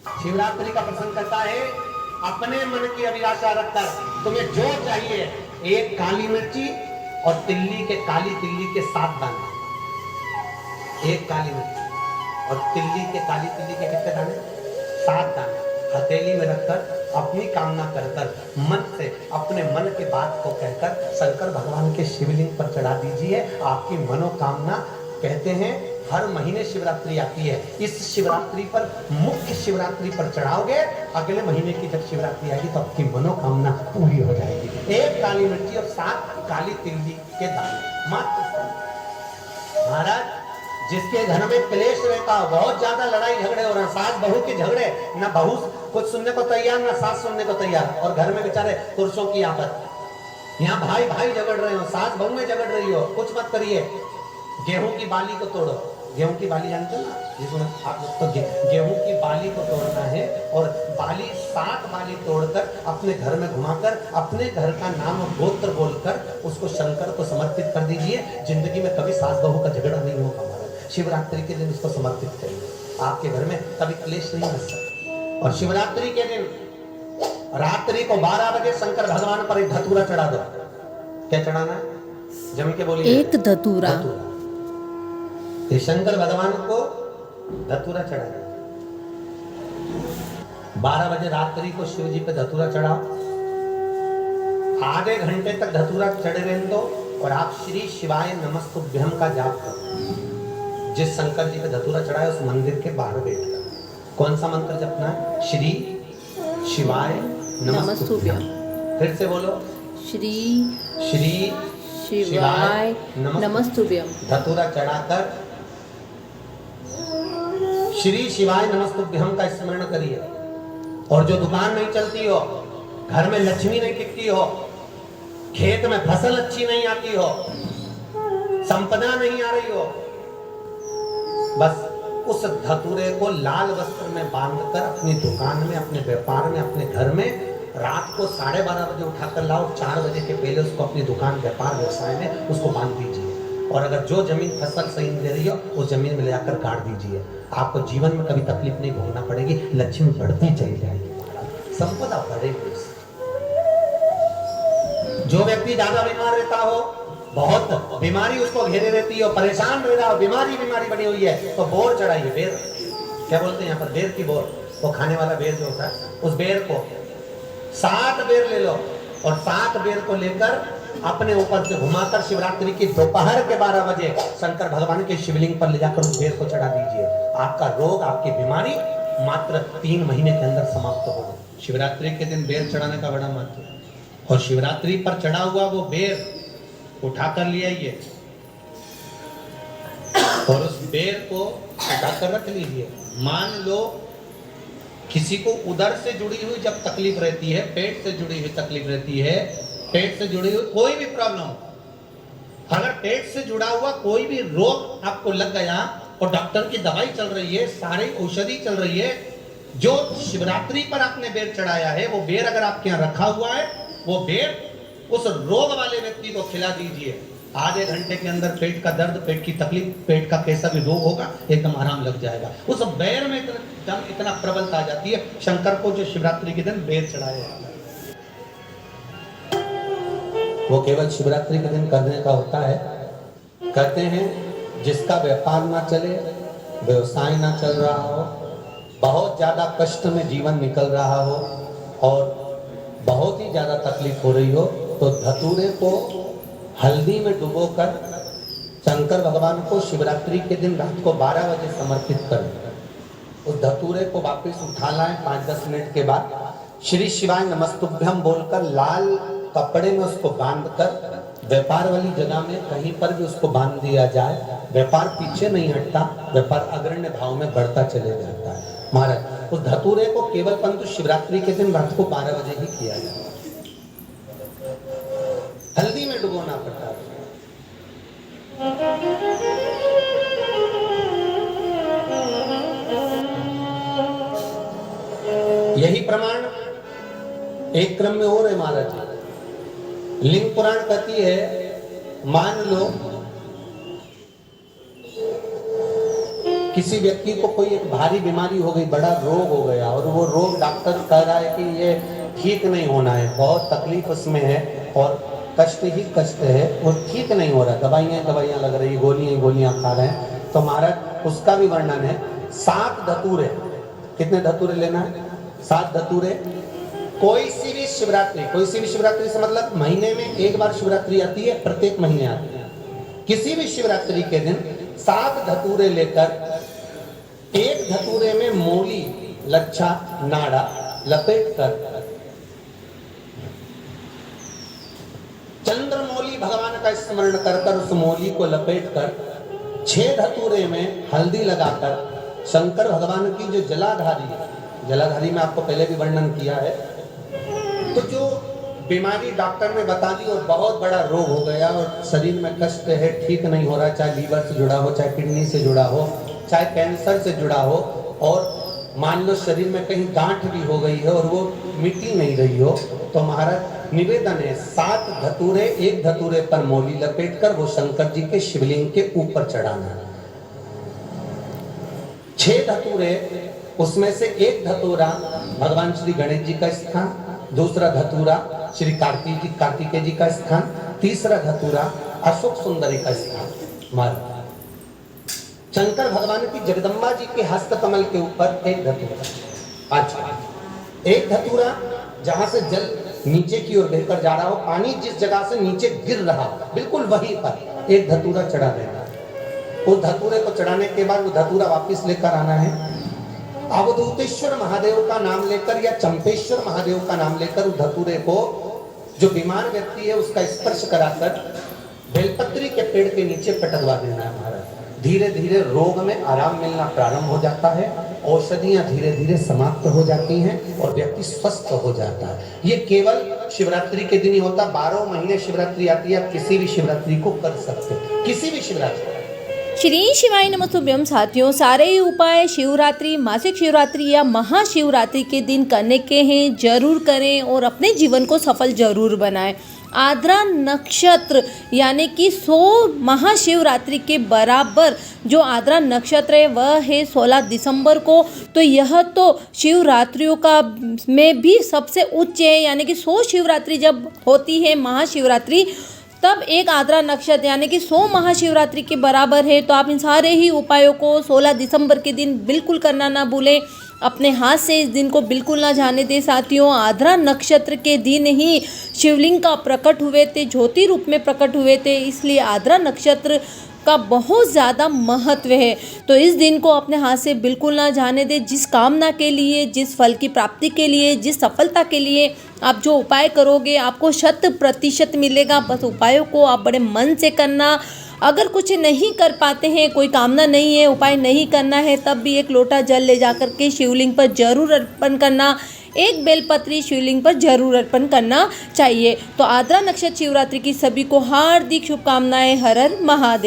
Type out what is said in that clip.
शिवरात्रि का प्रसंग कहता है अपने मन की अभिलाषा रखकर तुम्हें जो चाहिए, एक काली मिर्ची और काली तिल्ली के 7 दाने, एक काली मिर्ची और काली तिल्ली के कितने दाने? 7 दाने हथेली में रखकर अपनी कामना कर मन से अपने मन की बात को कहकर शंकर भगवान के शिवलिंग पर चढ़ा दीजिए। आपकी मनोकामना, कहते हैं हर महीने शिवरात्रि आती है, इस शिवरात्रि पर, मुख्य शिवरात्रि पर चढ़ाओगे, अगले महीने की जब शिवरात्रि आएगी तो आपकी मनोकामना पूरी हो जाएगी। एक काली मिर्ची और 7 काली तिल्ली के दाने मात्र। महाराज, जिसके घर में क्लेश रहता हो, बहुत ज्यादा लड़ाई झगड़े हो रहे हैं, सास बहू के झगड़े, ना बहू कुछ सुनने को तैयार ना सास सुनने को तैयार, और घर में बेचारे पुरुषों की आफत, यहाँ भाई भाई झगड़ रहे हो, सास बहू में झगड़ रही हो, कुछ मत करिए। गेहूं की बाली को तोड़ो, गेहूं की बाली जानते हो ना, जिसमें आप तो गेहूं की बाली को तोड़ना है, और बाली 7 बाली तोड़कर अपने घर में घुमाकर अपने घर का नाम और गोत्र बोलकर उसको शंकर को समर्पित कर दीजिए। जिंदगी में कभी सास बहू का झगड़ा नहीं होगा। शिवरात्रि के दिन इसको समर्पित करिए, आपके घर में कभी क्लेश नहीं बच सकता। और शिवरात्रि के दिन रात्रि को 12 बजे शंकर भगवान पर एक धतूरा चढ़ा दो। क्या चढ़ाना है? जम के बोलिए। एक धतूरा। शंकर भगवान को धतूरा चढ़ाना। 12 बजे रात्रि को शिव जी पे धतूरा चढ़ाओ, आधे घंटे तक धतूरा चढ़े रहने दो, और आप श्री शिवाय नमस्तुभ्यम का जाप करो। जिस शंकर जी पे धतूरा चढ़ाए उस मंदिर के बाहर बैठकर कौन सा मंत्र जपना है? श्री शिवाय नमस्तुभ्यम। फिर से बोलो, श्री शिवाय नमस्तुभ्यम। धतूरा चढ़ाकर श्री शिवाय नमस्तुभ्यम का स्मरण करिए। और जो दुकान नहीं चलती हो, घर में लक्ष्मी नहीं टिकती हो, खेत में फसल अच्छी नहीं आती हो, संपदा नहीं आ रही हो, बस उस धतूरे को लाल वस्त्र में बांधकर अपनी दुकान में, अपने व्यापार में, अपने घर में रात को 12:30 बजे उठाकर लाओ, 4 बजे के पहले उसको अपनी दुकान, व्यापार, व्यवसाय में उसको बांध दीजिए। और अगर जो जमीन फसल सही दे रही हो उस जमीन में ले जाकर गाड़ दीजिए। आपको जीवन में कभी तकलीफ नहीं भोगना पड़ेगी, लक्ष्मी बढ़ती चली जाएगी, संपदा बढ़ेगी। जो व्यक्ति ज्यादा बीमार रहता हो, बहुत बीमारी उसको घेरे रहती है, परेशान रह रहा हो, बीमारी बनी हुई है, तो बोर चढ़ाइए। बेर, क्या बोलते हैं यहाँ पर? बेर की बोर, वो खाने वाला बेर जो होता है, उस बेर को 7 बेर ले लो, और 7 बेर को लेकर अपने ऊपर से घुमाकर शिवरात्रि की दोपहर के 12 बजे शंकर भगवान के शिवलिंग पर ले जाकर उस बेर को चढ़ा दीजिए। आपका रोग, आपकी बीमारी मात्र 3 महीने के अंदर समाप्त होगी। शिवरात्रि के दिन बेर चढ़ाने का बड़ा महत्व है। और शिवरात्रि पर चढ़ा हुआ वो बेर उठाकर ले आइए, और उस बेर को उठाकर रख लीजिए। मान लो किसी को उदर से जुड़ी हुई जब तकलीफ रहती है, पेट से जुड़ी हुई तकलीफ रहती है, पेट से जुड़ी हुई कोई भी प्रॉब्लम हो, अगर पेट से जुड़ा हुआ कोई भी रोग आपको लग गया और डॉक्टर की दवाई चल रही है, सारी औषधि चल रही है, जो शिवरात्रि पर आपने बेर चढ़ाया है, वो बेर अगर आपके यहाँ रखा हुआ है, वो बेर उस रोग वाले व्यक्ति को खिला दीजिए। आधे घंटे के अंदर पेट का दर्द, पेट की तकलीफ, पेट का कैसा भी रोग होगा, एकदम आराम लग जाएगा। उस बेर में इतना प्रबलता आ जाती है शंकर को, जो शिवरात्रि के दिन बेर चढ़ाया है, वो केवल शिवरात्रि के दिन करने का होता है। कहते हैं जिसका व्यापार ना चले, व्यवसाय ना चल रहा हो, बहुत ज्यादा कष्ट में जीवन निकल रहा हो और बहुत ही ज्यादा तकलीफ हो रही हो, तो धतूरे को हल्दी में डुबोकर शंकर भगवान को शिवरात्रि के दिन रात को 12 बजे समर्पित करें। उस धतूरे को वापस उठा लाएं 5-10 मिनट के बाद, श्री शिवाय नमस्तुभ्यम बोलकर लाल कपड़े में उसको बांधकर व्यापार वाली जगह में कहीं पर भी उसको बांध दिया जाए। व्यापार पीछे नहीं हटता, व्यापार अग्रण्य भाव में बढ़ता चले जाता है। महाराज, उस धतूरे को केवल परंतु शिवरात्रि के दिन रात को 12 बजे ही किया जाए। हल्दी में डुबोना पड़ता है। यही प्रमाण एक क्रम में और है महाराज। लिंग पुराण कहती है, मान लो किसी व्यक्ति को कोई एक भारी बीमारी हो गई, बड़ा रोग हो गया, और वो रोग डॉक्टर कह रहा है कि ये ठीक नहीं होना है, बहुत तकलीफ उसमें है और कष्ट ही कष्ट है, वो ठीक नहीं हो रहा, दवाइयाँ लग रही, गोलियाँ खा रहे हैं, तो महाराज उसका भी वर्णन है। 7 धतूरे, कितने धतूरे लेना है? 7 धतूरे। कोई सी भी शिवरात्रि से मतलब महीने में एक बार शिवरात्रि आती है, प्रत्येक महीने आती है। किसी भी शिवरात्रि के दिन 7 धतूरे लेकर, एक धतूरे में मूली, लच्छा, नाड़ा लपेट कर, चंद्रमौली भगवान का स्मरण कर उस मौली को लपेट कर 6 धतूरे में हल्दी लगाकर शंकर भगवान की जो जलाधारी में आपको पहले भी वर्णन किया है, तो जो बीमारी डॉक्टर ने बता दी और बहुत बड़ा रोग हो गया और शरीर में कष्ट है, ठीक नहीं हो रहा, चाहे लीवर से जुड़ा हो, चाहे किडनी से जुड़ा हो, चाहे कैंसर से जुड़ा हो, और मान लो शरीर में कहीं गांठ भी हो गई है और वो मिटी नहीं रही हो, तो महाराज निवेदन है 7 धतूरे, एक धतूरे पर मौली लपेट कर वो शंकर जी के शिवलिंग के ऊपर चढ़ाना। 6 धतूरे, उसमें से एक धतूरा भगवान श्री गणेश जी का स्थान, दूसरा धतूरा श्री कार्तिकेय जी का स्थान, तीसरा धतूरा अशोक सुंदरी का स्थान। शंकर भगवान की जगदम्बा जी के हस्त कमल के ऊपर एक धतूरा। अच्छा, एक धतूरा जहां से जल नीचे की ओर बहकर जा रहा हो, पानी जिस जगह से नीचे गिर रहा हो, बिल्कुल वहीं पर एक धतूरा चढ़ा देना। उस धतूरे को चढ़ाने के बाद वो धतूरा वापस लेकर आना है, अवधूतेश्वर महादेव का नाम लेकर या चंपेश्वर महादेव का नाम लेकर उस धतूरे को, जो बीमार व्यक्ति है उसका स्पर्श कराकर बेलपत्री के पेड़ के नीचे पटकवा देना है महाराज। धीरे धीरे रोग में आराम मिलना प्रारंभ हो जाता है, औषधियां धीरे धीरे समाप्त हो जाती हैं और व्यक्ति स्वस्थ हो जाता है। ये केवल शिवरात्रि के दिन ही होता, 12 महीने शिवरात्रि आती है, आप किसी भी शिवरात्रि को कर सकते हो, किसी भी शिवरात्रि। श्री शिवाय नमस्तुभ्यम साथियों, सारे ही उपाय शिवरात्रि, मासिक शिवरात्रि या महाशिवरात्रि के दिन करने के हैं, जरूर करें और अपने जीवन को सफल जरूर बनाएं। आद्रा नक्षत्र यानी कि 100 महाशिवरात्रि के बराबर जो आद्रा नक्षत्र है वह है 16 दिसंबर को, तो यह तो शिवरात्रियों का में भी सबसे उच्च है, यानी कि 100 शिवरात्रि जब होती है महाशिवरात्रि, तब एक आद्रा नक्षत्र यानी कि 100 महाशिवरात्रि के बराबर है। तो आप इन सारे ही उपायों को 16 दिसंबर के दिन बिल्कुल करना ना भूलें, अपने हाथ से इस दिन को बिल्कुल ना जाने दें साथियों। आद्रा नक्षत्र के दिन ही शिवलिंग का प्रकट हुए थे, ज्योति रूप में प्रकट हुए थे, इसलिए आद्रा नक्षत्र का बहुत ज़्यादा महत्व है। तो इस दिन को अपने हाथ से बिल्कुल ना जाने दें। जिस कामना के लिए, जिस फल की प्राप्ति के लिए, जिस सफलता के लिए आप जो उपाय करोगे आपको 100% मिलेगा। बस उपायों को आप बड़े मन से करना। अगर कुछ नहीं कर पाते हैं, कोई कामना नहीं है, उपाय नहीं करना है, तब भी एक लोटा जल ले जाकर के शिवलिंग पर जरूर अर्पण करना, एक बेलपत्री शिवलिंग पर जरूर अर्पण करना चाहिए। तो आद्रा नक्षत्र शिवरात्रि की सभी को हार्दिक शुभकामनाएं। हर हर महादेव।